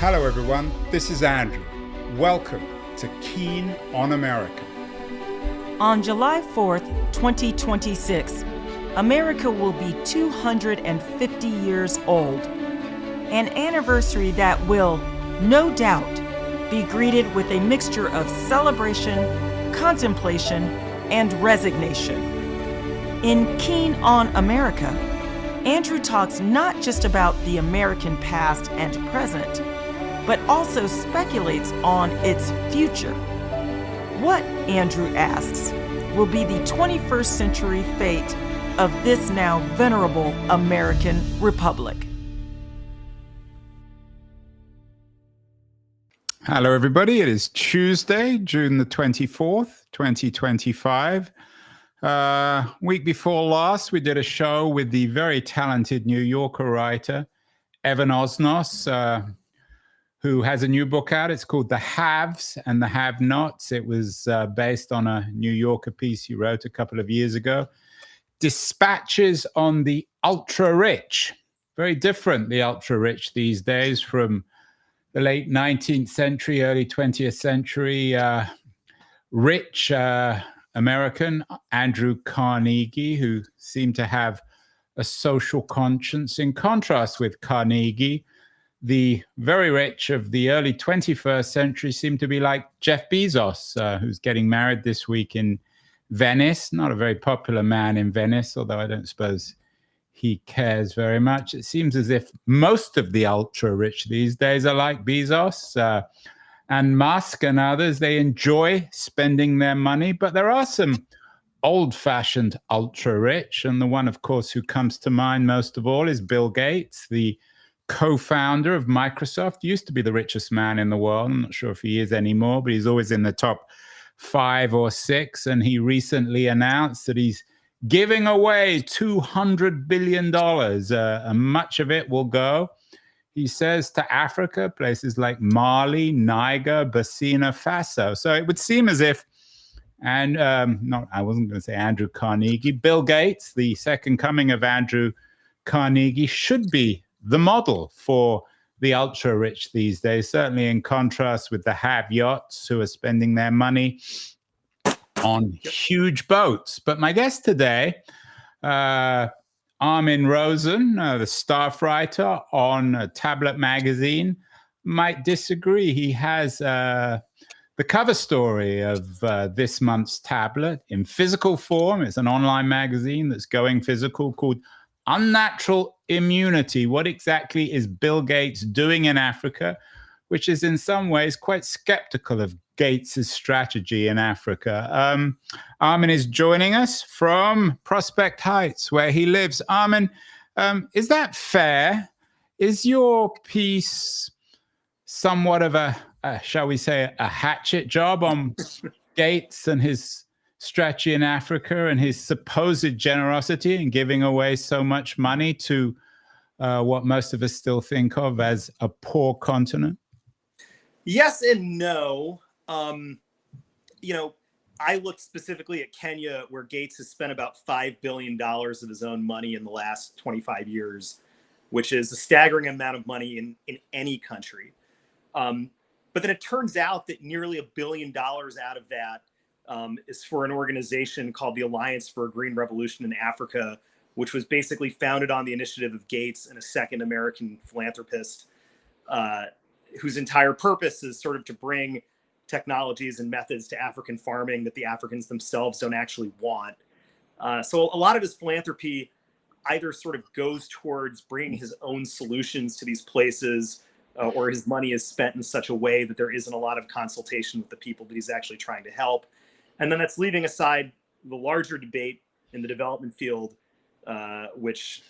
Hello everyone, this is Andrew. Welcome to Keen on America. On July 4th, 2026, America will be 250 years old. An anniversary that will, no doubt, be greeted with a mixture of celebration, contemplation, and resignation. In Keen on America, Andrew talks not just about the American past and present, but also speculates on its future. What, Andrew asks, will be the 21st century fate of this now venerable American republic? Hello everybody, it is Tuesday, June the 24th, 2025. Week before last, we did a show with the very talented New Yorker writer, Evan Osnos, who has a new book out. It's called The Haves and the Have-Nots. It was based on a New Yorker piece he wrote a couple of years ago. Dispatches on the ultra-rich. Very different, the ultra-rich these days, from the late 19th century, early 20th century. Rich American, Andrew Carnegie, who seemed to have a social conscience, in contrast with Carnegie. The very rich of the early 21st century seem to be like Jeff Bezos, who's getting married this week in Venice. Not a very popular man in Venice, although I don't suppose he cares very much. It seems as if most of the ultra-rich these days are like Bezos and Musk and others. They enjoy spending their money, but there are some old-fashioned ultra-rich, and the one, of course, who comes to mind most of all is Bill Gates, the co-founder of Microsoft. Used to be the richest man in the world. I'm not sure if he is anymore, but he's always in the top 5 or 6. And he recently announced that he's giving away $200 billion. And much of it will go, he says, to Africa, places like Mali, Niger, Burkina Faso. So it would seem as if, and I wasn't going to say Andrew Carnegie, Bill Gates, the second coming of Andrew Carnegie, should be the model for the ultra-rich these days, certainly in contrast with the have-yachts who are spending their money on huge boats. But my guest today, Armin Rosen, the staff writer on Tablet magazine, might disagree. He has the cover story of this month's Tablet in physical form. It's an online magazine that's going physical, called Unnatural Immunity. What exactly is Bill Gates doing in Africa, which is in some ways quite skeptical of Gates's strategy in Africa. Armin is joining us from Prospect Heights, where he lives. Armin, is that fair? Is your piece somewhat of a shall we say, a hatchet job on Gates and his strategy in Africa and his supposed generosity in giving away so much money to what most of us still think of as a poor continent? Yes and no. I looked specifically at Kenya, where Gates has spent about $5 billion of his own money in the last 25 years, which is a staggering amount of money in any country. But then it turns out that nearly $1 billion out of that is for an organization called the Alliance for a Green Revolution in Africa, which was basically founded on the initiative of Gates and a second American philanthropist, whose entire purpose is sort of to bring technologies and methods to African farming that the Africans themselves don't actually want. So a lot of his philanthropy either sort of goes towards bringing his own solutions to these places, or his money is spent in such a way that there isn't a lot of consultation with the people that he's actually trying to help. And then that's leaving aside the larger debate in the development field, which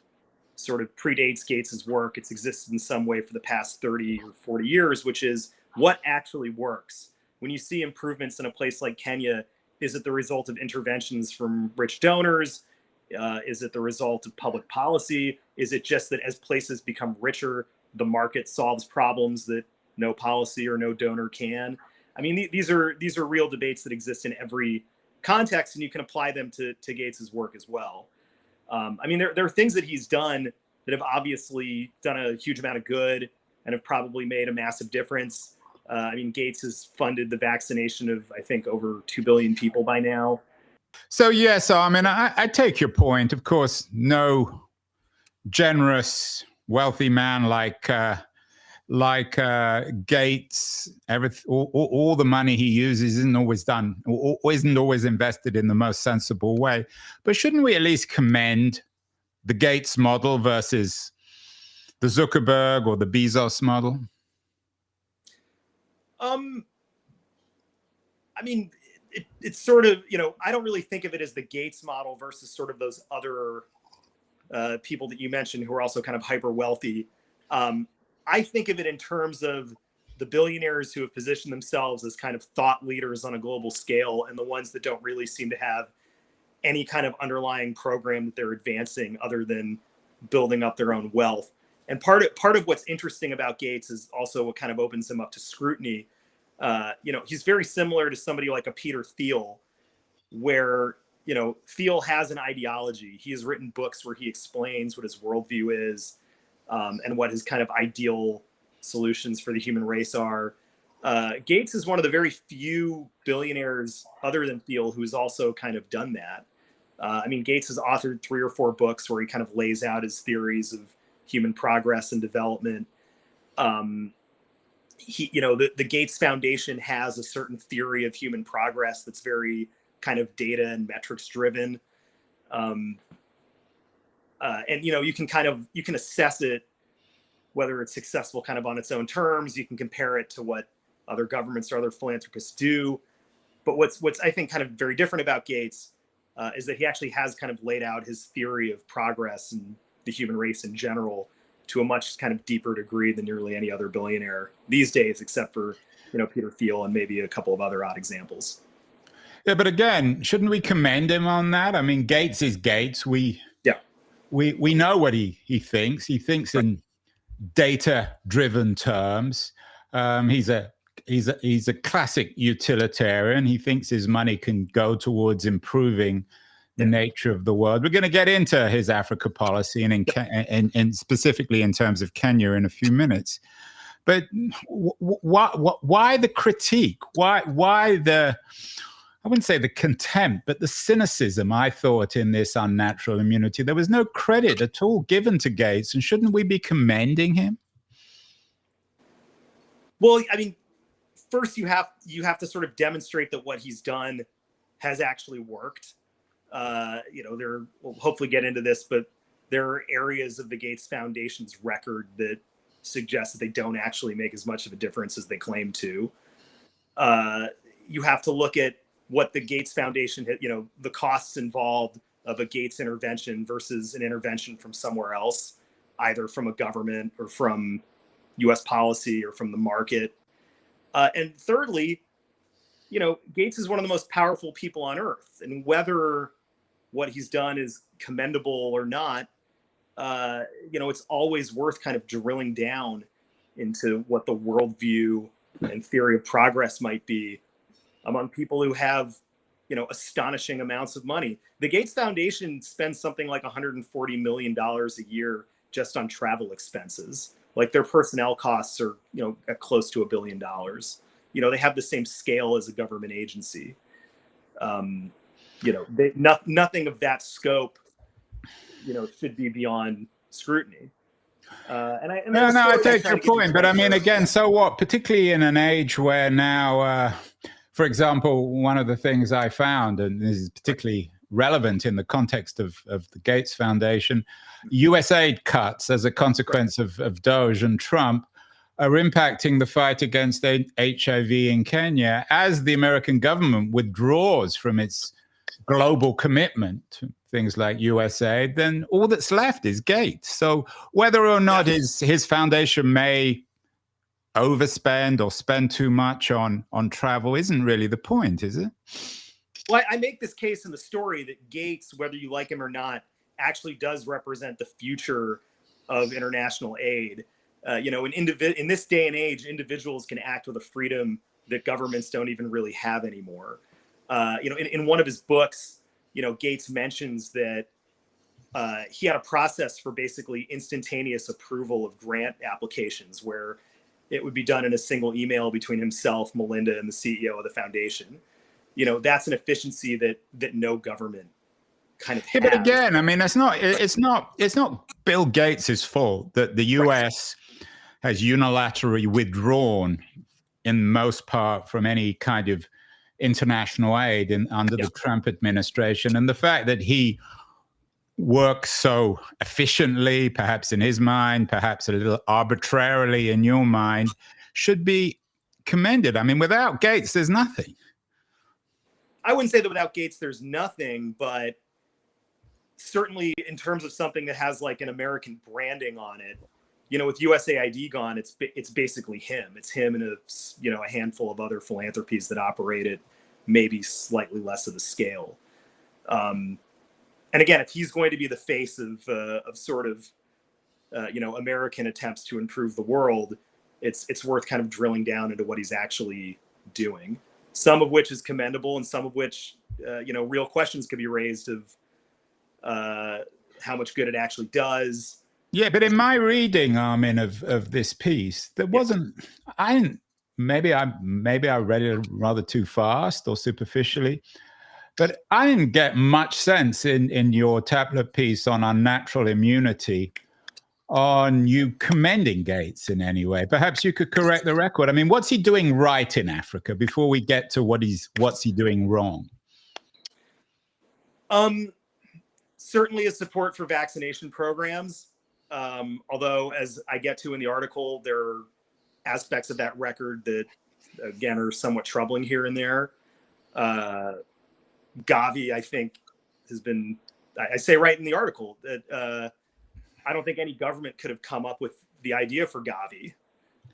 sort of predates Gates's work. It's existed in some way for the past 30 or 40 years, which is what actually works. When you see improvements in a place like Kenya, is it the result of interventions from rich donors? Is it the result of public policy? Is it just that as places become richer, the market solves problems that no policy or no donor can? I mean, these are real debates that exist in every context, and you can apply them to Gates's work as well. I mean, there are things that he's done that have obviously done a huge amount of good. and have probably made a massive difference. I mean, Gates has funded the vaccination of, I think, over 2 billion people by now. So yes, I mean, I take your point. Of course, no generous, wealthy man like Gates, all the money he uses isn't always done, or isn't always invested in the most sensible way. But shouldn't we at least commend the Gates model versus the Zuckerberg or the Bezos model? I mean, it's sort of, I don't really think of it as the Gates model versus sort of those other people that you mentioned who are also kind of hyper wealthy. I think of it in terms of the billionaires who have positioned themselves as kind of thought leaders on a global scale, and the ones that don't really seem to have any kind of underlying program that they're advancing other than building up their own wealth. And part of what's interesting about Gates is also what kind of opens him up to scrutiny. He's very similar to somebody like a Peter Thiel, where, Thiel has an ideology. He has written books where he explains what his worldview is, and what his kind of ideal solutions for the human race are. Gates is one of the very few billionaires other than Thiel who's also kind of done that. I mean, Gates has authored 3 or 4 books where he kind of lays out his theories of human progress and development. The Gates Foundation has a certain theory of human progress that's very kind of data and metrics driven. And you can assess it, whether it's successful kind of on its own terms. You can compare it to what other governments or other philanthropists do. But what's I think kind of very different about Gates is that he actually has kind of laid out his theory of progress and the human race in general to a much kind of deeper degree than nearly any other billionaire these days, except for, Peter Thiel and maybe a couple of other odd examples. Yeah, but again, shouldn't we commend him on that? I mean, Gates is Gates. We know what he thinks. He thinks in data-driven terms. He's a classic utilitarian. He thinks his money can go towards improving the nature of the world. We're going to get into his Africa policy and specifically in terms of Kenya in a few minutes. But why the critique? Why the, I wouldn't say the contempt, but the cynicism, I thought, in this unnatural immunity? There was no credit at all given to Gates, and shouldn't we be commending him? Well, I mean, first you have to sort of demonstrate that what he's done has actually worked. We'll hopefully get into this, but there are areas of the Gates Foundation's record that suggest that they don't actually make as much of a difference as they claim to. You have to look at what the Gates Foundation, the costs involved of a Gates intervention versus an intervention from somewhere else, either from a government or from US policy or from the market. And thirdly, Gates is one of the most powerful people on earth, and whether what he's done is commendable or not, it's always worth kind of drilling down into what the worldview and theory of progress might be among people who have, astonishing amounts of money. The Gates Foundation spends something like $140 million a year just on travel expenses. Like, their personnel costs are, at close to $1 billion. They have the same scale as a government agency. Nothing of that scope, should be beyond scrutiny. I take your point, but I mean, again, so what? Particularly in an age where now, for example, one of the things I found, and this is particularly relevant in the context of the Gates Foundation, USAID cuts as a consequence of Doge and Trump are impacting the fight against HIV in Kenya as the American government withdraws from its global commitment to things like USAID. Then all that's left is Gates. So whether or not his foundation may overspend or spend too much on travel isn't really the point, is it? Well, I make this case in the story that Gates, whether you like him or not, actually does represent the future of international aid. In this day and age, individuals can act with a freedom that governments don't even really have anymore. In one of his books, Gates mentions that he had a process for basically instantaneous approval of grant applications where it would be done in a single email between himself, Melinda, and the CEO of the foundation. That's an efficiency that no government kind of has. Yeah, but again, I mean, it's not Bill Gates's fault that the U.S. has unilaterally withdrawn, in most part, from any kind of international aid under the Trump administration, and the fact that he works so efficiently, perhaps in his mind, perhaps a little arbitrarily in your mind, should be commended. I mean, without Gates, there's nothing. I wouldn't say that without Gates, there's nothing, but certainly in terms of something that has like an American branding on it, with USAID gone, it's basically him. It's him and a handful of other philanthropies that operate at maybe slightly less of a scale. And again, if he's going to be the face of sort of American attempts to improve the world, it's worth kind of drilling down into what he's actually doing. Some of which is commendable, and some of which real questions could be raised of how much good it actually does. Yeah, but in my reading, Armin, of this piece, there wasn't. I didn't. Maybe I read it rather too fast or superficially, but I didn't get much sense in your tablet piece on unnatural immunity on you commending Gates in any way. Perhaps you could correct the record. I mean, what's he doing right in Africa before we get to what's he doing wrong? Certainly his support for vaccination programs. Although, as I get to in the article, there are aspects of that record that, again, are somewhat troubling here and there. Gavi, I think, has been, I say right in the article that I don't think any government could have come up with the idea for Gavi.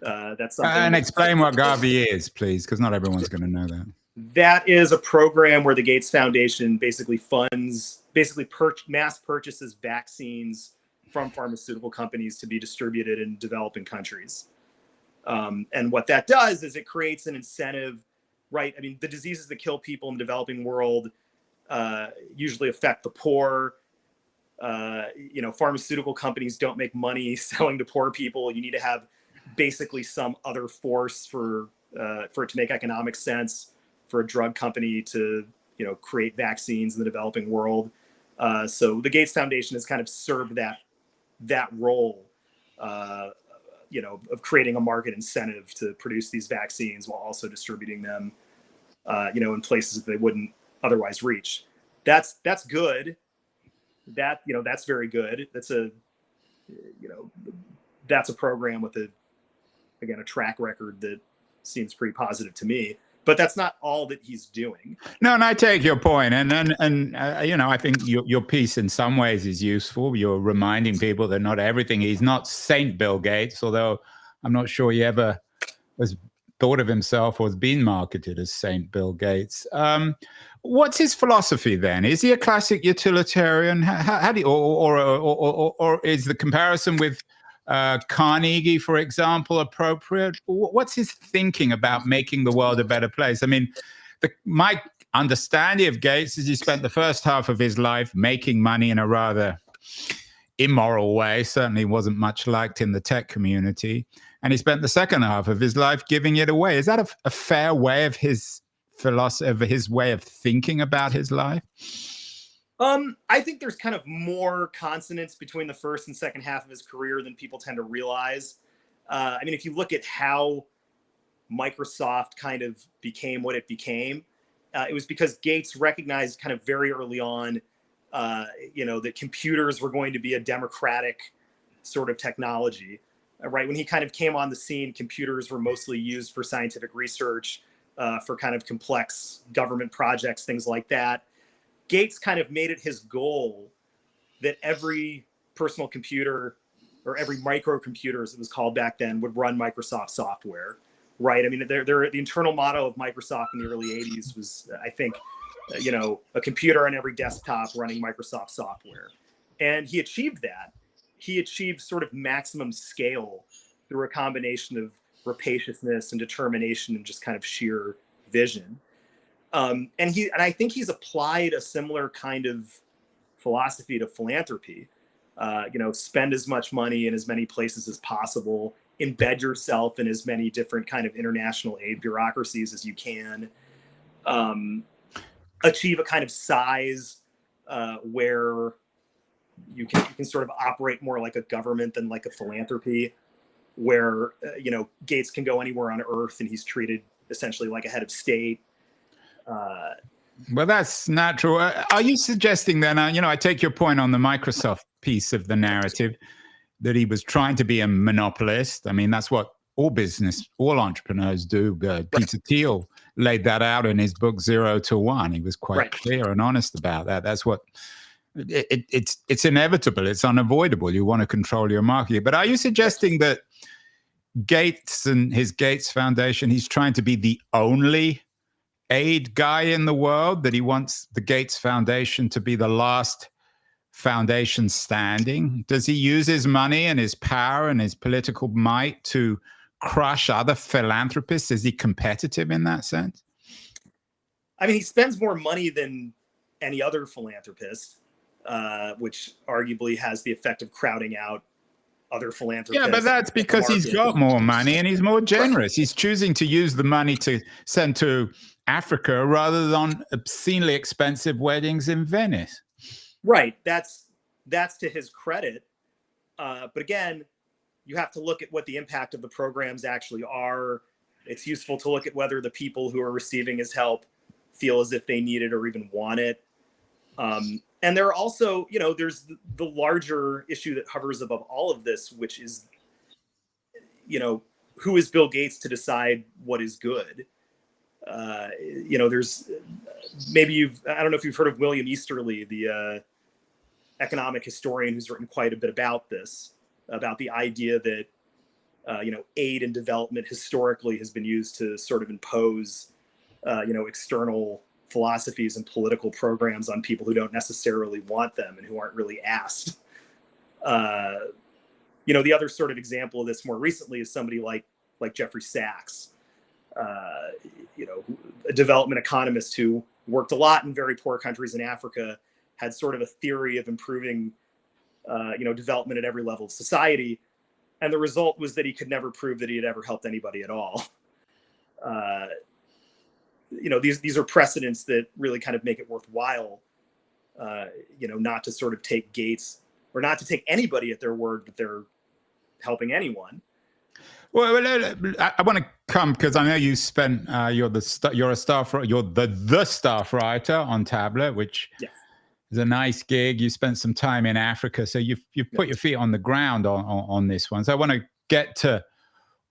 That's something. And explain what Gavi is, please, because not everyone's going to know that. That is a program where the Gates Foundation basically funds, mass purchases vaccines from pharmaceutical companies to be distributed in developing countries. And what that does is it creates an incentive, right? I mean, the diseases that kill people in the developing world usually affect the poor. Pharmaceutical companies don't make money selling to poor people. You need to have basically some other force for it to make economic sense for a drug company to, create vaccines in the developing world. So the Gates Foundation has kind of served that role, of creating a market incentive to produce these vaccines while also distributing them, in places that they wouldn't otherwise reach. That's good. That's very good. That's a program with a track record that seems pretty positive to me. But that's not all that he's doing. No, and I take your point, and I think your piece in some ways is useful. You're reminding people that not everything. He's not Saint Bill Gates, although I'm not sure he ever has thought of himself or has been marketed as Saint Bill Gates. What's his philosophy then? Is he a classic utilitarian? How do you, or is the comparison with Carnegie, for example, appropriate? What's his thinking about making the world a better place? I mean, my understanding of Gates is he spent the first half of his life making money in a rather immoral way, certainly wasn't much liked in the tech community, and he spent the second half of his life giving it away. Is that a fair way of his philosophy, of his way of thinking about his life? I think there's kind of more consonance between the first and second half of his career than people tend to realize. I mean, if you look at how Microsoft kind of became what it became, it was because Gates recognized kind of very early on, that computers were going to be a democratic sort of technology, right? When he kind of came on the scene, computers were mostly used for scientific research, for kind of complex government projects, things like that. Gates kind of made it his goal that every personal computer, or every microcomputer, as it was called back then, would run Microsoft software, right? I mean, the internal motto of Microsoft in the early 80s was, I think, a computer on every desktop running Microsoft software. And he achieved that. He achieved sort of maximum scale through a combination of rapaciousness and determination and just kind of sheer vision. And I think he's applied a similar kind of philosophy to philanthropy. Spend as much money in as many places as possible, embed yourself in as many different kind of international aid bureaucracies as you can, achieve a kind of size where you can sort of operate more like a government than like a philanthropy, where Gates can go anywhere on earth and he's treated essentially like a head of state. Well, that's natural. Are you suggesting then, I take your point on the Microsoft piece of the narrative, that he was trying to be a monopolist? I mean, that's what all entrepreneurs do. Peter Thiel laid that out in his book, 0 to 1. He was quite clear and honest about that. That's what it's inevitable. It's unavoidable. You want to control your market. But are you suggesting that Gates and his Gates Foundation, he's trying to be the only aid guy in the world, that he wants the Gates Foundation to be the last foundation standing? Does he use his money and his power and his political might to crush other philanthropists? Is he competitive in that sense? I mean, he spends more money than any other philanthropist, which arguably has the effect of crowding out other philanthropists. Yeah, but that's because he's got more money and he's more generous. He's choosing to use the money to send to Africa rather than obscenely expensive weddings in Venice. Right. That's to his credit. But again, you have to look at what the impact of the programs actually are. It's useful to look at whether the people who are receiving his help feel as if they need it or even want it. And there are also, there's the larger issue that hovers above all of this, which is, who is Bill Gates to decide what is good? There's maybe I don't know if you've heard of William Easterly, the economic historian who's written quite a bit about this, about the idea that, aid and development historically has been used to sort of impose, external philosophies and political programs on people who don't necessarily want them and who aren't really asked. The other sort of example of this more recently is somebody like Jeffrey Sachs, a development economist who worked a lot in very poor countries in Africa, had sort of a theory of improving, development at every level of society. And the result was that he could never prove that he had ever helped anybody at all. These are precedents that really kind of make it worthwhile, not to sort of take Gates or not to take anybody at their word that they're helping anyone. Well, I want to come because I know you spent you're the staff writer on Tablet, which is a nice gig. You spent some time in Africa, so you've put your feet on the ground on this one. So I want to get to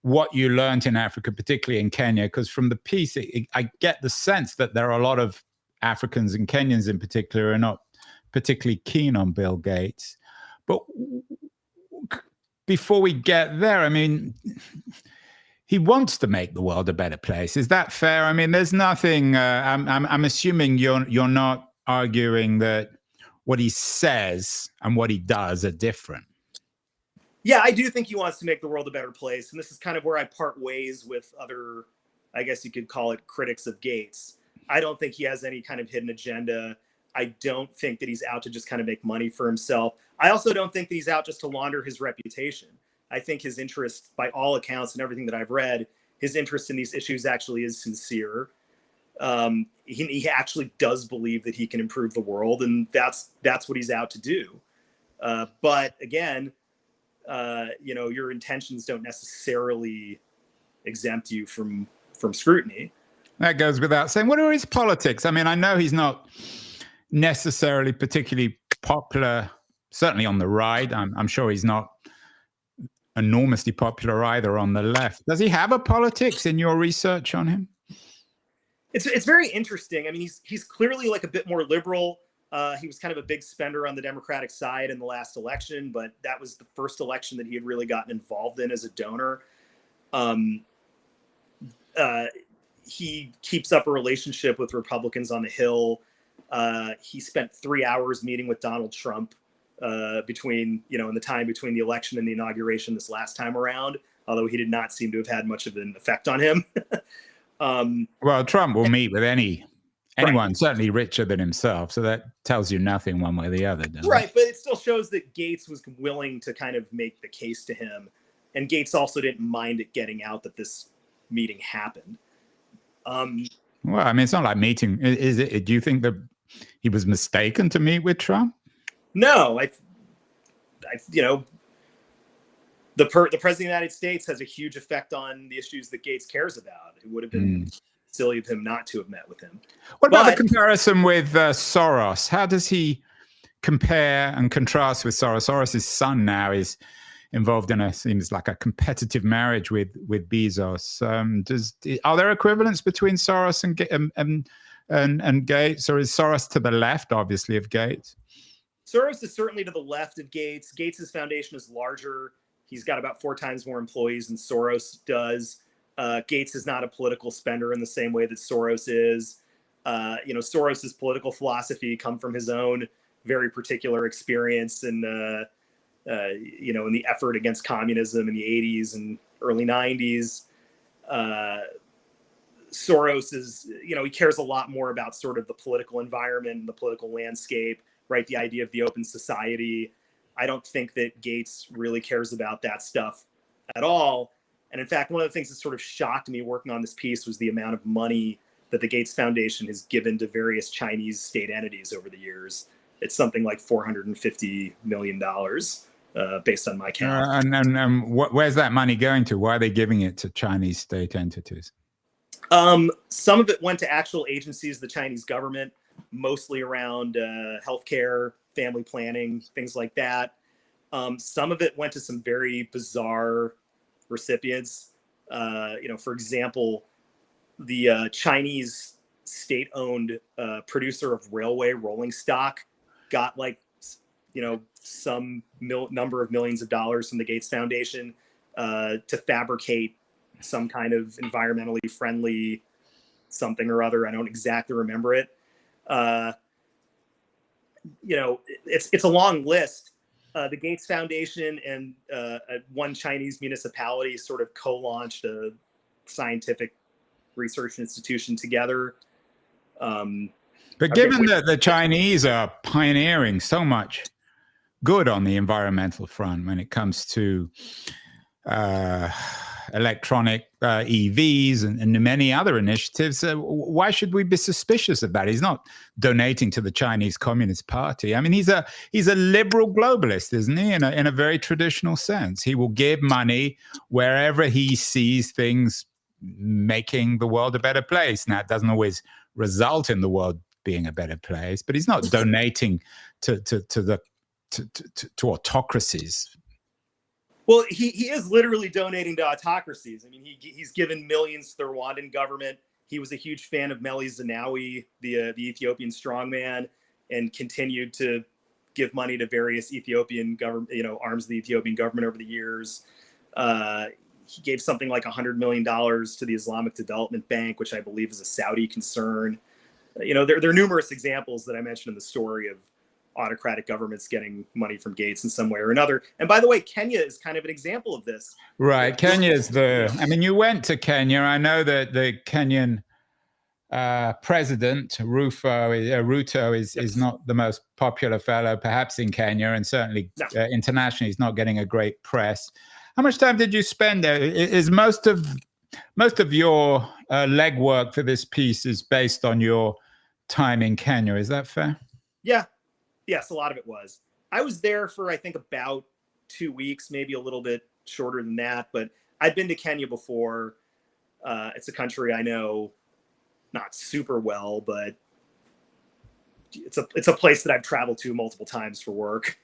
what you learned in Africa, particularly in Kenya, because from the piece, I get the sense that there are a lot of Africans and Kenyans in particular are not particularly keen on Bill Gates. But before we get there, I mean, he wants to make the world a better place. Is that fair? I mean, there's nothing. I'm assuming you're not arguing that what he says and what he does are different. Yeah, I do think he wants to make the world a better place. And this is kind of where I part ways with other, I guess you could call it, critics of Gates. I don't think he has any kind of hidden agenda. I don't think that he's out to just kind of make money for himself. I also don't think that he's out just to launder his reputation. I think his interest, by all accounts and everything that I've read, his interest in these issues actually is sincere. He actually does believe that he can improve the world, and that's what he's out to do. But again, your intentions don't necessarily exempt you from scrutiny. That goes without saying. What are his politics? I mean, I know he's not necessarily particularly popular, certainly on the right. I'm sure he's not enormously popular either on the left. Does he have a politics in your research on him? It's very interesting. I mean, he's clearly like a bit more liberal. He was kind of a big spender on the Democratic side in the last election, but that was the first election that he had really gotten involved in as a donor. He keeps up a relationship with Republicans on the Hill. He spent 3 hours meeting with Donald Trump in the time between the election and the inauguration this last time around, although he did not seem to have had much of an effect on him. Well, Trump will meet with any anyone, certainly richer than himself. So that tells you nothing one way or the other, doesn't it? Right, but it still shows that Gates was willing to kind of make the case to him, and Gates also didn't mind it getting out that this meeting happened. Well, I mean, it's not like meeting. Is it? Do you think that he was mistaken to meet with Trump? No, the president of the United States has a huge effect on the issues that Gates cares about. It would have been silly of him not to have met with him. What about the comparison with Soros? How does he compare and contrast with Soros? Soros's son now is involved in seems like a competitive marriage with Bezos. Are there equivalents between Soros and Gates, or is Soros to the left, obviously, of Gates? Soros is certainly to the left of Gates. Gates's foundation is larger. He's got about 4 times more employees than Soros does. Gates is not a political spender in the same way that Soros is. Soros's political philosophy come from his own very particular experience in the effort against communism in the 80s and early 90s. Soros is, he cares a lot more about sort of the political environment, the political landscape, right? The idea of the open society. I don't think that Gates really cares about that stuff at all. And in fact, one of the things that sort of shocked me working on this piece was the amount of money that the Gates Foundation has given to various Chinese state entities over the years. It's something like $450 million based on my count. Where's that money going to? Why are they giving it to Chinese state entities? Some of it went to actual agencies of the Chinese government, mostly around healthcare, family planning, things like that. Some of it went to some very bizarre recipients. For example, the Chinese state-owned producer of railway rolling stock got some number of millions of dollars from the Gates Foundation to fabricate some kind of environmentally friendly something or other. I don't exactly remember it. It's a long list. The Gates Foundation and one Chinese municipality sort of co-launched a scientific research institution together. But given that the Chinese are pioneering so much good on the environmental front when it comes to electronic EVs and many other initiatives, why should we be suspicious of that? He's not donating to the Chinese Communist Party. I mean, he's a liberal globalist, isn't he? In a very traditional sense, he will give money wherever he sees things making the world a better place. Now, it doesn't always result in the world being a better place, but he's not donating to autocracies. Well, he is literally donating to autocracies. I mean, he's given millions to the Rwandan government. He was a huge fan of Meles Zenawi, the Ethiopian strongman, and continued to give money to various Ethiopian government, arms of the Ethiopian government over the years. He gave something like $100 million to the Islamic Development Bank, which I believe is a Saudi concern. There are numerous examples that I mentioned in the story of autocratic governments getting money from Gates in some way or another. And by the way, Kenya is kind of an example of this. Right. Kenya's you went to Kenya. I know that the Kenyan president, Ruto, is not the most popular fellow, perhaps in Kenya, and certainly internationally he's not getting a great press. How much time did you spend there? Is most of your legwork for this piece is based on your time in Kenya? Is that fair? Yeah. Yes, a lot of it was. I was there for, I think, about 2 weeks, maybe a little bit shorter than that. But I'd been to Kenya before. It's a country I know not super well, but it's a place that I've traveled to multiple times for work.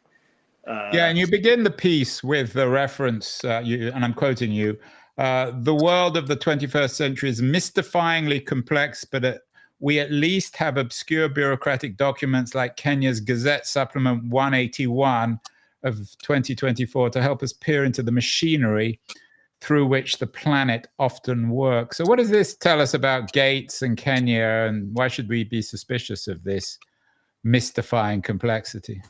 And you begin the piece with the reference, and I'm quoting you, the world of the 21st century is mystifyingly complex, but we at least have obscure bureaucratic documents like Kenya's Gazette Supplement 181 of 2024 to help us peer into the machinery through which the planet often works. So what does this tell us about Gates and Kenya, and why should we be suspicious of this mystifying complexity?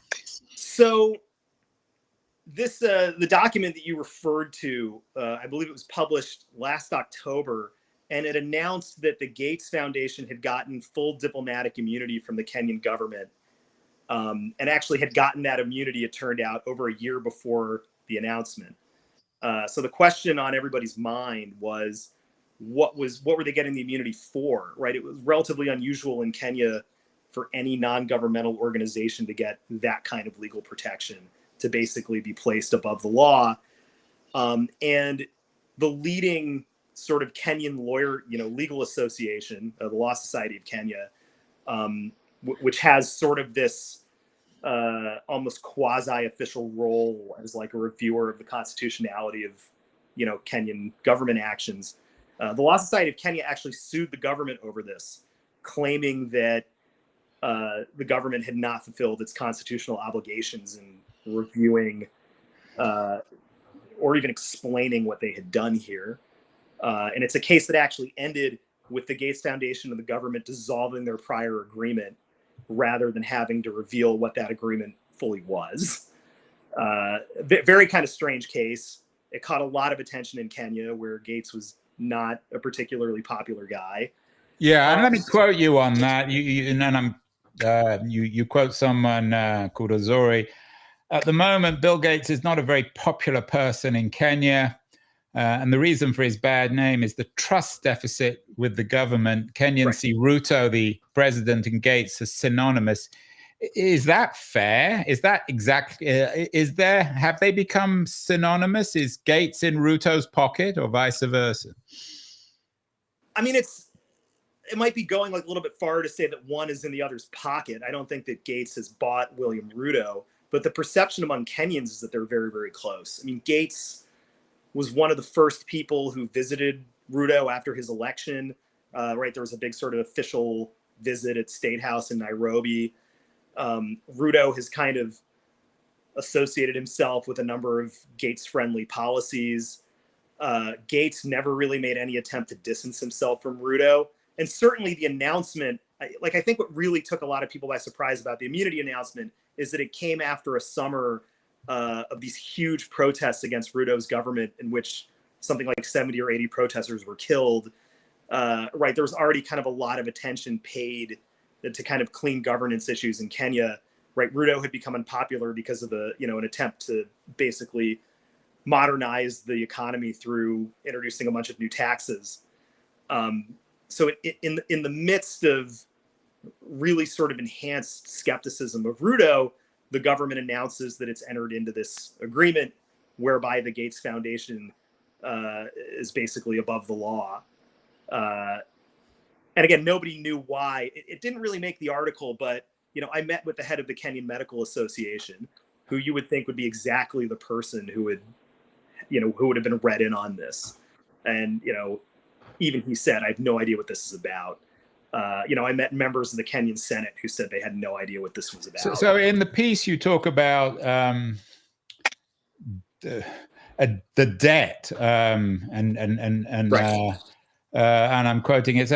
So this the document that you referred to, I believe it was published last October, and it announced that the Gates Foundation had gotten full diplomatic immunity from the Kenyan government, and actually had gotten that immunity, it turned out, over a year before the announcement. So the question on everybody's mind was, what were they getting the immunity for, right? It was relatively unusual in Kenya for any non-governmental organization to get that kind of legal protection, to basically be placed above the law. And the leading sort of Kenyan legal association, the Law Society of Kenya, which has sort of this almost quasi-official role as like a reviewer of the constitutionality of, Kenyan government actions. The Law Society of Kenya actually sued the government over this, claiming that the government had not fulfilled its constitutional obligations in reviewing or even explaining what they had done here. And it's a case that actually ended with the Gates Foundation and the government dissolving their prior agreement, rather than having to reveal what that agreement fully was. Very kind of strange case. It caught a lot of attention in Kenya, where Gates was not a particularly popular guy. Yeah, and let me quote you on that. You quote someone called Azori. At the moment, Bill Gates is not a very popular person in Kenya. And the reason for his bad name is the trust deficit with the government. Kenyans see Ruto, the president, and Gates as synonymous. Is that fair? Is that exactly? Have they become synonymous? Is Gates in Ruto's pocket, or vice versa? I mean, it might be going like a little bit far to say that one is in the other's pocket. I don't think that Gates has bought William Ruto, but the perception among Kenyans is that they're very, very close. I mean, Gates was one of the first people who visited Ruto after his election. Right, there was a big sort of official visit at State House in Nairobi. Ruto has kind of associated himself with a number of Gates-friendly policies. Gates never really made any attempt to distance himself from Ruto. And certainly the announcement, I think what really took a lot of people by surprise about the immunity announcement is that it came after a summer of these huge protests against Ruto's government, in which something like 70 or 80 protesters were killed. Right, there was already kind of a lot of attention paid to kind of clean governance issues in Kenya. Right, Ruto had become unpopular because of an attempt to basically modernize the economy through introducing a bunch of new taxes. So in the midst of really sort of enhanced skepticism of Ruto, the government announces that it's entered into this agreement whereby the Gates Foundation is basically above the law. And again, nobody knew why. It didn't really make the article, but I met with the head of the Kenyan Medical Association, who you would think would be exactly the person who would have been read in on this. And even he said, I have no idea what this is about. I met members of the Kenyan Senate who said they had no idea what this was about. So in the piece, you talk about the debt, and right. And I'm quoting it.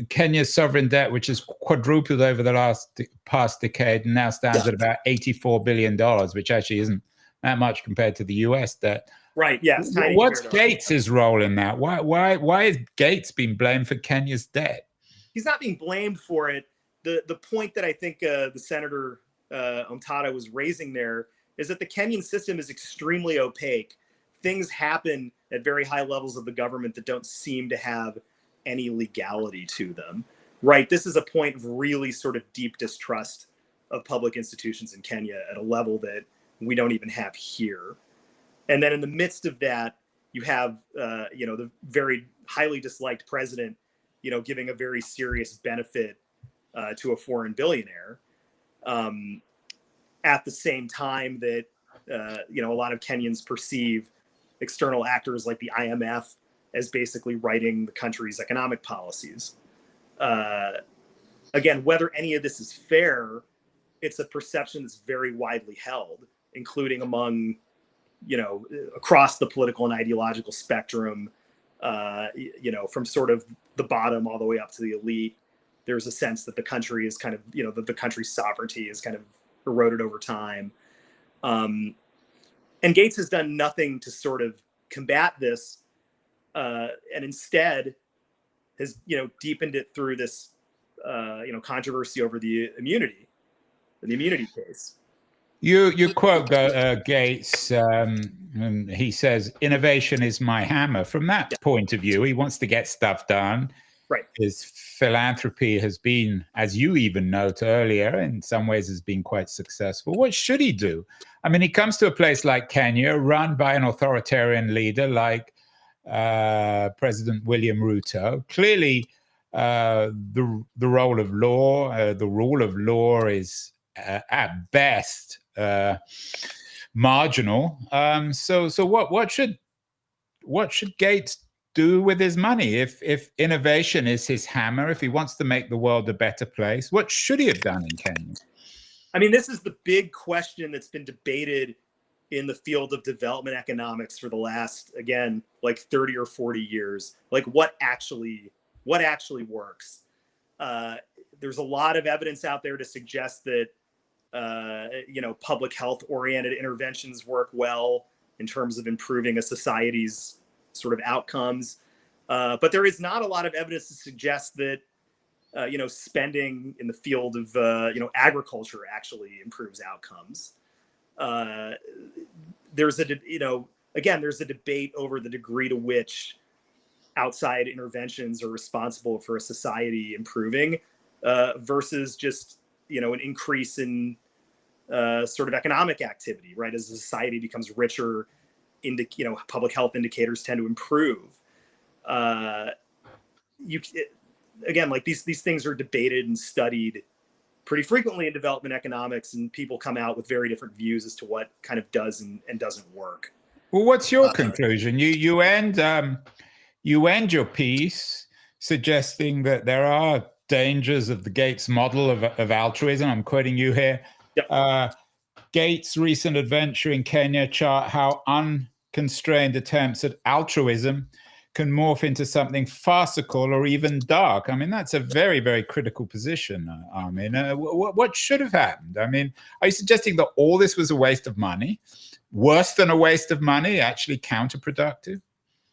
Kenya's sovereign debt, which has quadrupled over the past decade, and now stands at about $84 billion, which actually isn't that much compared to the U.S. debt. Right. Yes. What's Gates' role in that? Why is Gates being blamed for Kenya's debt? He's not being blamed for it. The point that I think the Senator Omtata was raising there is that the Kenyan system is extremely opaque. Things happen at very high levels of the government that don't seem to have any legality to them. Right. This is a point of really sort of deep distrust of public institutions in Kenya at a level that we don't even have here. And then in the midst of that, you have, the very highly disliked president, giving a very serious benefit to a foreign billionaire, at the same time that, a lot of Kenyans perceive external actors like the IMF as basically writing the country's economic policies. Again, whether any of this is fair, it's a perception that's very widely held, including among across the political and ideological spectrum, from sort of the bottom all the way up to the elite. There's a sense that the country is kind of, that the country's sovereignty is kind of eroded over time. And Gates has done nothing to sort of combat this. and instead has deepened it through this controversy over the immunity case. You quote Gates, and he says, "Innovation is my hammer." From that point of view, he wants to get stuff done. Right. His philanthropy has been, as you even note earlier, in some ways has been quite successful. What should he do? I mean, he comes to a place like Kenya, run by an authoritarian leader like President William Ruto. Clearly, the role of law, the rule of law is at best marginal. So what should Gates do with his money? If innovation is his hammer, if he wants to make the world a better place, what should he have done in Kenya? I mean, this is the big question that's been debated in the field of development economics for the last, again, like 30 or 40 years. Like what actually works? There's a lot of evidence out there to suggest that public health oriented interventions work well in terms of improving a society's sort of outcomes. But there is not a lot of evidence to suggest that, spending in the field of, agriculture actually improves outcomes. There's a debate over the degree to which outside interventions are responsible for a society improving versus just, an increase in sort of economic activity, right? As a society becomes richer, public health indicators tend to improve. These things are debated and studied pretty frequently in development economics, and people come out with very different views as to what kind of does and doesn't work. Well, what's your conclusion? You end your piece suggesting that there are dangers of the Gates model of altruism. I'm quoting you here. Yep. Gates' recent adventure in Kenya chart how unconstrained attempts at altruism can morph into something farcical or even dark. I mean, that's a very, very critical position, Armin. What should have happened? I mean, are you suggesting that all this was a waste of money? Worse than a waste of money, actually counterproductive?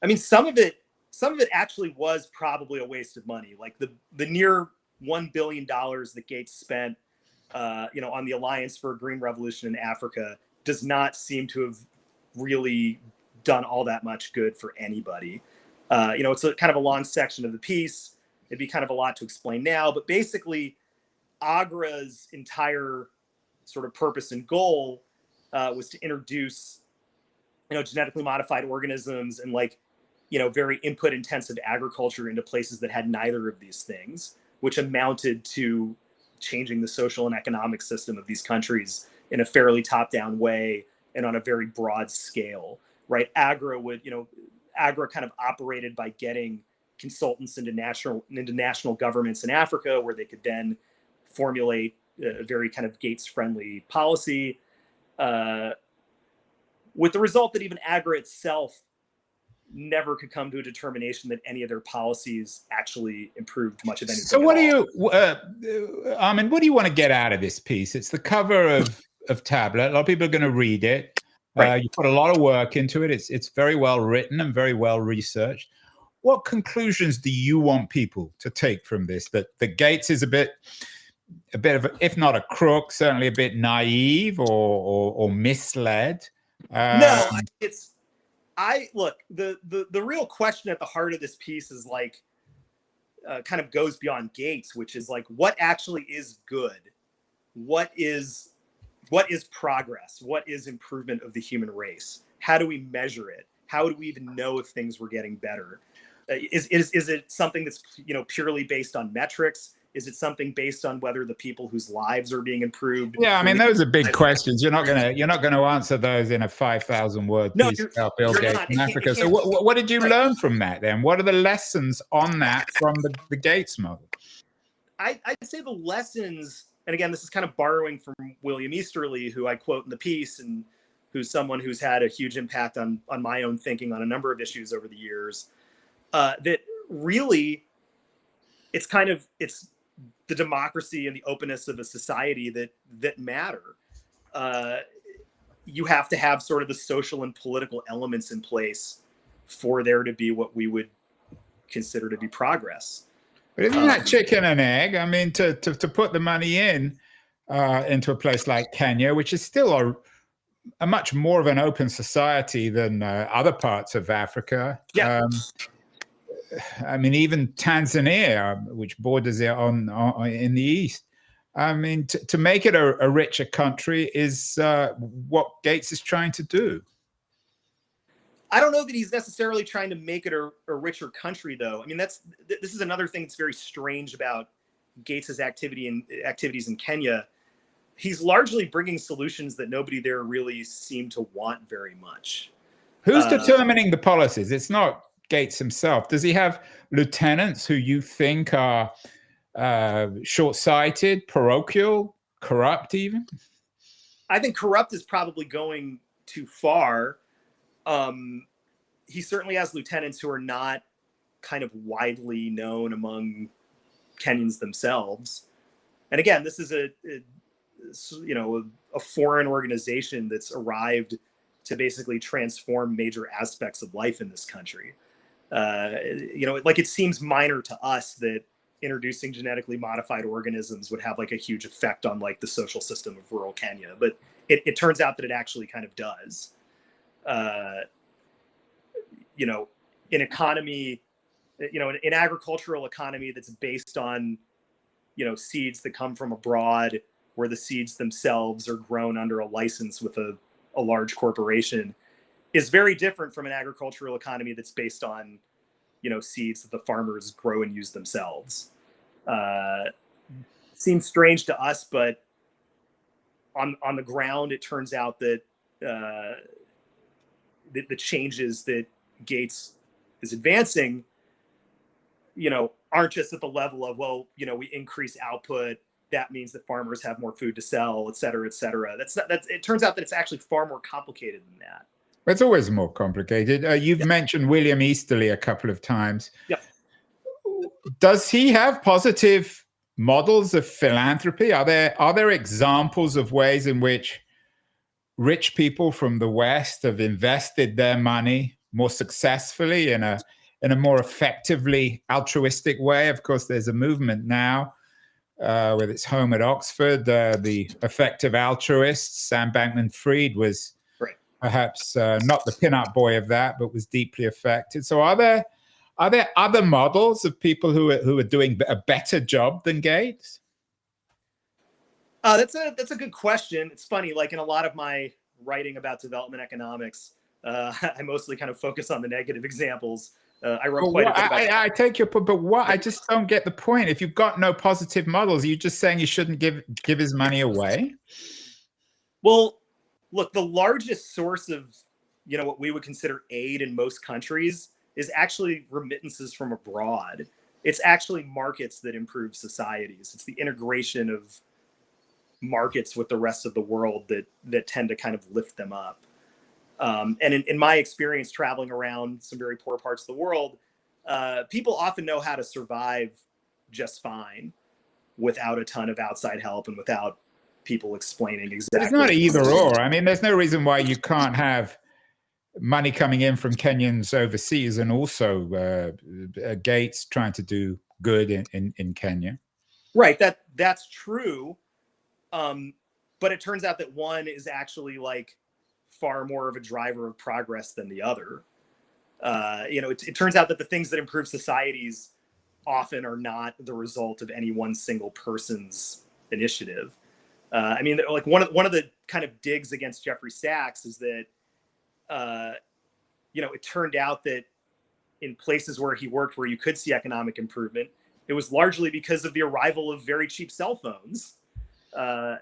I mean, some of it actually was probably a waste of money. Like the near $1 billion that Gates spent, on the Alliance for a Green Revolution in Africa does not seem to have really done all that much good for anybody. It's a kind of a long section of the piece. It'd be kind of a lot to explain now, but basically AGRA's entire sort of purpose and goal was to introduce, genetically modified organisms and very input intensive agriculture into places that had neither of these things, which amounted to changing the social and economic system of these countries in a fairly top-down way and on a very broad scale, right? AGRA kind of operated by getting consultants into national governments in Africa, where they could then formulate a very kind of Gates-friendly policy, with the result that even AGRA itself never could come to a determination that any of their policies actually improved much of anything. So Armin, what do you want to get out of this piece? It's the cover of Tablet. A lot of people are going to read it. Right. You put a lot of work into it. It's very well written and very well researched. What conclusions do you want people to take from this? That Gates is a bit of, if not a crook, certainly a bit naive or misled. No, the real question at the heart of this piece is kind of goes beyond Gates, which is what actually is good? What is progress? What is improvement of the human race? How do we measure it? How do we even know if things were getting better? Is it something that's purely based on metrics? Is it something based on whether the people whose lives are being improved? Yeah, I mean, those are big questions. You're not gonna answer those in a 5,000-word piece about Bill Gates in Africa. So what did you learn from that then? What are the lessons on that from the Gates model? I'd say the lessons, and again, this is kind of borrowing from William Easterly, who I quote in the piece, and who's someone who's had a huge impact on my own thinking on a number of issues over the years, that really it's the democracy and the openness of a society that matter. You have to have sort of the social and political elements in place for there to be what we would consider to be progress. But isn't that chicken and egg? I mean, to put the money into a place like Kenya, which is still a much more of an open society than other parts of Africa. Yeah. I mean, even Tanzania, which borders it on in the east. I mean, to make it a richer country is what Gates is trying to do. I don't know that he's necessarily trying to make it a richer country, though. I mean, this is another thing that's very strange about Gates's activities in Kenya. He's largely bringing solutions that nobody there really seemed to want very much. Who's determining the policies? It's not Gates himself. Does he have lieutenants who you think are short-sighted, parochial, corrupt even? I think corrupt is probably going too far. He certainly has lieutenants who are not kind of widely known among Kenyans themselves. And again, this is a foreign organization that's arrived to basically transform major aspects of life in this country. Like it seems minor to us that introducing genetically modified organisms would have like a huge effect on like the social system of rural Kenya, but it turns out that it actually kind of does. An economy, an agricultural economy that's based on, seeds that come from abroad, where the seeds themselves are grown under a license with a large corporation, is very different from an agricultural economy that's based on, seeds that the farmers grow and use themselves. Seems strange to us, but on the ground, it turns out that the changes that Gates is advancing, aren't just at the level of, we increase output, that means that farmers have more food to sell, et cetera, et cetera. It turns out that it's actually far more complicated than that. It's always more complicated. You've mentioned William Easterly a couple of times. Yep. Does he have positive models of philanthropy? Are there examples of ways in which rich people from the West have invested their money more successfully in a more effectively altruistic way? Of course, there's a movement now with its home at Oxford, the effective altruists. Sam Bankman-Fried was perhaps not the pin-up boy of that, but was deeply affected. So are there other models of people who are doing a better job than Gates? That's a good question. It's funny, like in a lot of my writing about development economics, I mostly kind of focus on the negative examples. I wrote quite a bit about I take your point, but what I just don't get the point. If you've got no positive models, are you just saying you shouldn't give his money away? Well, look, the largest source of what we would consider aid in most countries is actually remittances from abroad. It's actually markets that improve societies. It's the integration of markets with the rest of the world that tend to kind of lift them up. And in my experience traveling around some very poor parts of the world, people often know how to survive just fine without a ton of outside help and without people explaining exactly. But it's not either or. I mean, there's no reason why you can't have money coming in from Kenyans overseas and also Gates trying to do good in Kenya. Right. That's true. But it turns out that one is actually like far more of a driver of progress than the other. It turns out that the things that improve societies often are not the result of any one single person's initiative. I mean, like one of the kind of digs against Jeffrey Sachs is that, it turned out that in places where he worked, where you could see economic improvement, it was largely because of the arrival of very cheap cell phones. The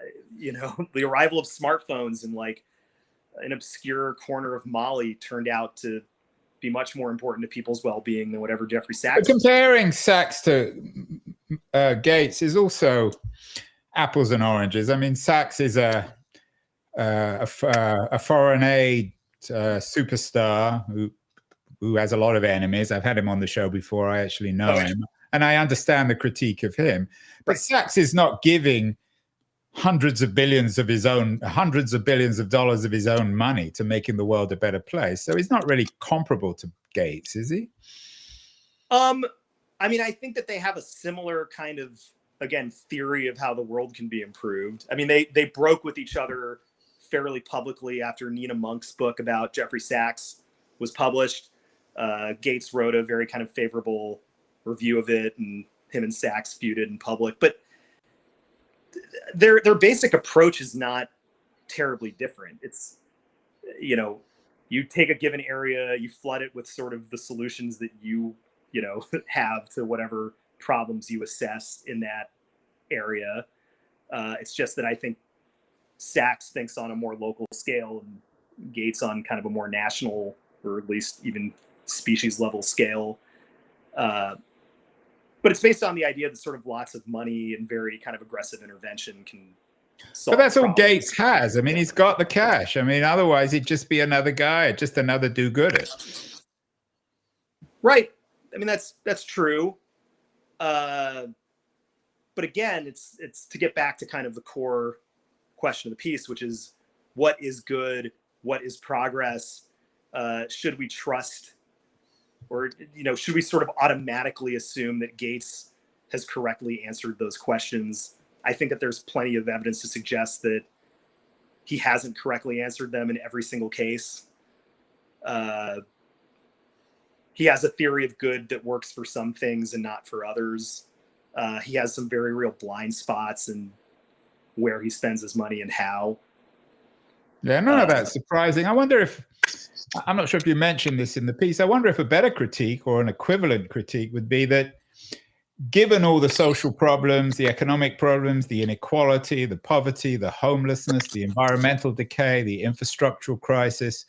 arrival of smartphones in like an obscure corner of Mali turned out to be much more important to people's well-being than whatever Jeffrey Sachs. But comparing Sachs to Gates is also apples and oranges. I mean, Sachs is a foreign aid superstar who has a lot of enemies. I've had him on the show before. I actually know him, and I understand the critique of him. But Sachs is not giving hundreds of billions of dollars of his own money to making the world a better place. So he's not really comparable to Gates, is he? I mean, I think that they have a similar kind of, again, theory of how the world can be improved. I mean, they broke with each other fairly publicly after Nina Monk's book about Jeffrey Sachs was published. Gates wrote a very kind of favorable review of it, and him and Sachs feuded in public. But their basic approach is not terribly different. It's, you take a given area, you flood it with sort of the solutions that you have to whatever problems you assess in that area. It's just that I think Sachs thinks on a more local scale and Gates on kind of a more national, or at least even species level scale. But it's based on the idea that sort of lots of money and very kind of aggressive intervention can solve. But that's all problems. Gates has. I mean, he's got the cash. I mean, otherwise he'd just be another guy, just another do-gooder. Right. I mean, that's true. But again, it's to get back to kind of the core question of the piece, which is what is good, what is progress? Should we trust, or should we sort of automatically assume that Gates has correctly answered those questions? I think that there's plenty of evidence to suggest that he hasn't correctly answered them in every single case. He has a theory of good that works for some things and not for others. He has some very real blind spots in where he spends his money and how. Yeah, none of that's surprising. I wonder if, I'm not sure if you mentioned this in the piece, I wonder if a better critique or an equivalent critique would be that given all the social problems, the economic problems, the inequality, the poverty, the homelessness, the environmental decay, the infrastructural crisis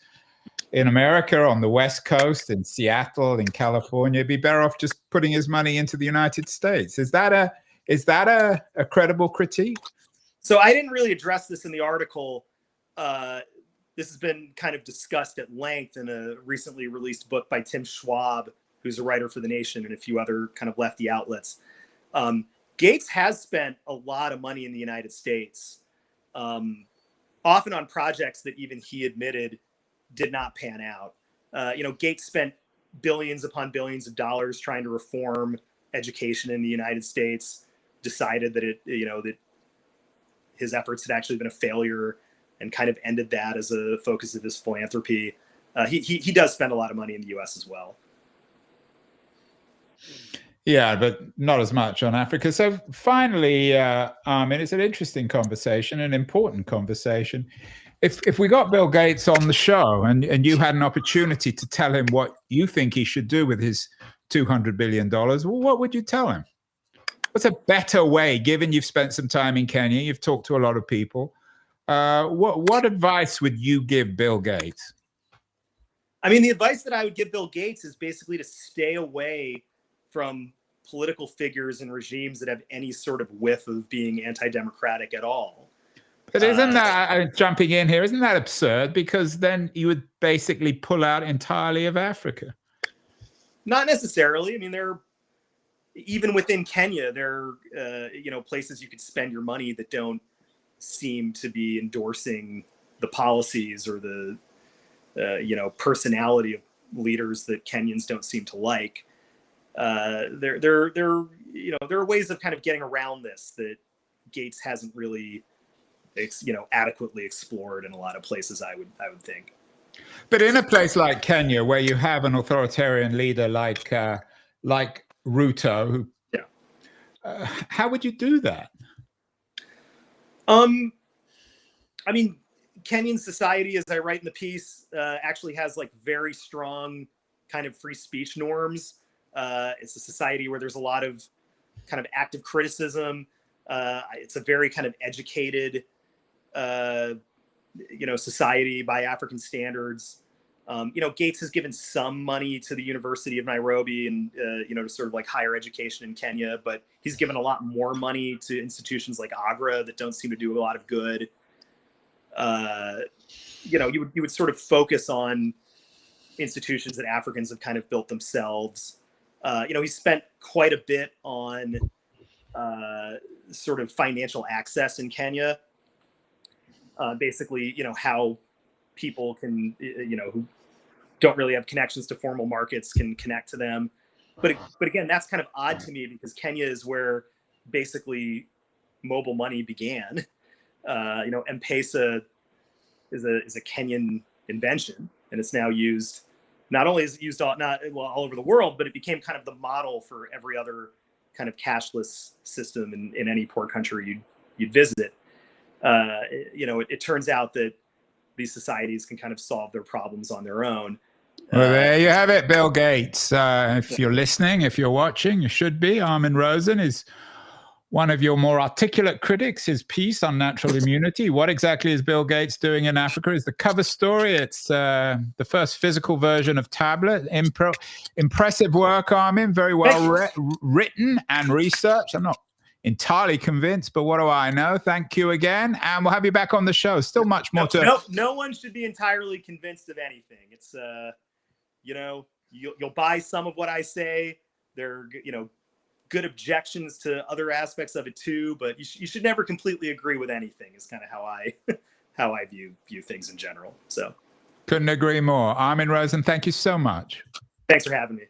in America, on the West Coast, in Seattle, in California, it'd be better off just putting his money into the United States. Is that a credible critique? So I didn't really address this in the article. This has been kind of discussed at length in a recently released book by Tim Schwab, who's a writer for The Nation and a few other kind of lefty outlets. Gates has spent a lot of money in the United States, often on projects that even he admitted did not pan out. Gates spent billions upon billions of dollars trying to reform education in the United States, decided that that his efforts had actually been a failure, and kind of ended that as a focus of his philanthropy. He does spend a lot of money in the US as well. Yeah, but not as much on Africa. So finally, Armin, it's an interesting conversation, an important conversation. If we got Bill Gates on the show and you had an opportunity to tell him what you think he should do with his $200 billion, well, what would you tell him? What's a better way, given you've spent some time in Kenya, you've talked to a lot of people, what advice would you give Bill Gates? I mean, the advice that I would give Bill Gates is basically to stay away from political figures and regimes that have any sort of whiff of being anti-democratic at all. But isn't that, jumping in here, isn't that absurd? Because then you would basically pull out entirely of Africa. Not necessarily. I mean, even within Kenya, there are places you could spend your money that don't seem to be endorsing the policies or the personality of leaders that Kenyans don't seem to like. There are ways of kind of getting around this that Gates hasn't really adequately explored in a lot of places, I would think. But in a place like Kenya, where you have an authoritarian leader like Ruto, who, how would you do that? I mean, Kenyan society, as I write in the piece, actually has like very strong kind of free speech norms. It's a society where there's a lot of kind of active criticism. It's a very kind of educated, society by African standards. Gates has given some money to the University of Nairobi and, to sort of like higher education in Kenya, but he's given a lot more money to institutions like Agra that don't seem to do a lot of good. You would sort of focus on institutions that Africans have kind of built themselves. He spent quite a bit on sort of financial access in Kenya. Basically, how people can, who don't really have connections to formal markets can connect to them. But again, that's kind of odd to me because Kenya is where basically mobile money began. M-Pesa is a Kenyan invention, and it's now used. Not only is it used all over the world, but it became kind of the model for every other kind of cashless system in any poor country you'd visit. It turns out that these societies can kind of solve their problems on their own. Well, there you have it, Bill Gates. If you're listening, if you're watching, you should be. Armin Rosen is one of your more articulate critics. His piece on natural immunity, what exactly is Bill Gates doing in Africa, is the cover story. It's the first physical version of Tablet. Impressive work, Armin. Very well written and researched. I'm not entirely convinced, but what do I know? Thank you again, and we'll have you back on the show. Still much more no one should be entirely convinced of anything. It's you'll buy some of what I say. They're good objections to other aspects of it too, but you should never completely agree with anything is kind of how I view things in general. So couldn't agree more. Armin Rosen, thank you so much. Thanks for having me.